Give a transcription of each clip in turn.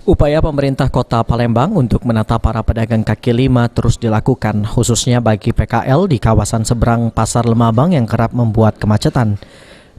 Upaya pemerintah Kota Palembang untuk menata para pedagang kaki lima terus dilakukan, khususnya bagi PKL di kawasan seberang Pasar Lemabang yang kerap membuat kemacetan.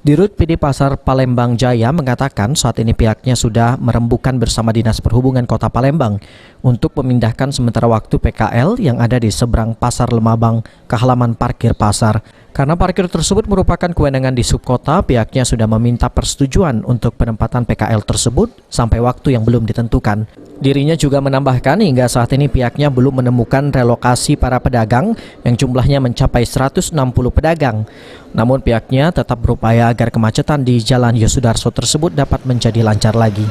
Dirut PD Pasar Palembang Jaya mengatakan saat ini pihaknya sudah merembukan bersama Dinas Perhubungan Kota Palembang untuk memindahkan sementara waktu PKL yang ada di seberang Pasar Lemabang ke halaman parkir pasar. Karena parkir tersebut merupakan kewenangan di subkota, pihaknya sudah meminta persetujuan untuk penempatan PKL tersebut sampai waktu yang belum ditentukan. Dirinya juga menambahkan hingga saat ini pihaknya belum menemukan relokasi para pedagang yang jumlahnya mencapai 160 pedagang. Namun pihaknya tetap berupaya agar kemacetan di Jalan Yosudarso tersebut dapat menjadi lancar lagi.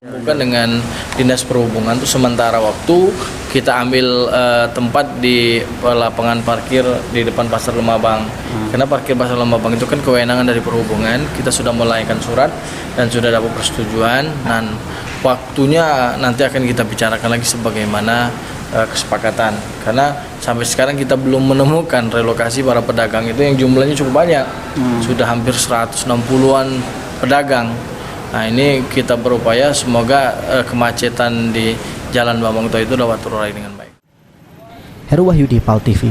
Bukan dengan Dinas Perhubungan itu sementara waktu kita ambil tempat di lapangan parkir di depan Pasar Lemabang. Karena parkir Pasar Lemabang itu kan kewenangan dari Perhubungan. Kita sudah melayangkan surat dan sudah dapat persetujuan, dan waktunya nanti akan kita bicarakan lagi sebagaimana kesepakatan. Karena sampai sekarang kita belum menemukan relokasi para pedagang itu yang jumlahnya cukup banyak. Sudah hampir 160-an pedagang. Nah, ini kita berupaya semoga kemacetan di Jalan Bambang Toa itu dapat terurai dengan baik. Heru Wahyudi, PAL TV.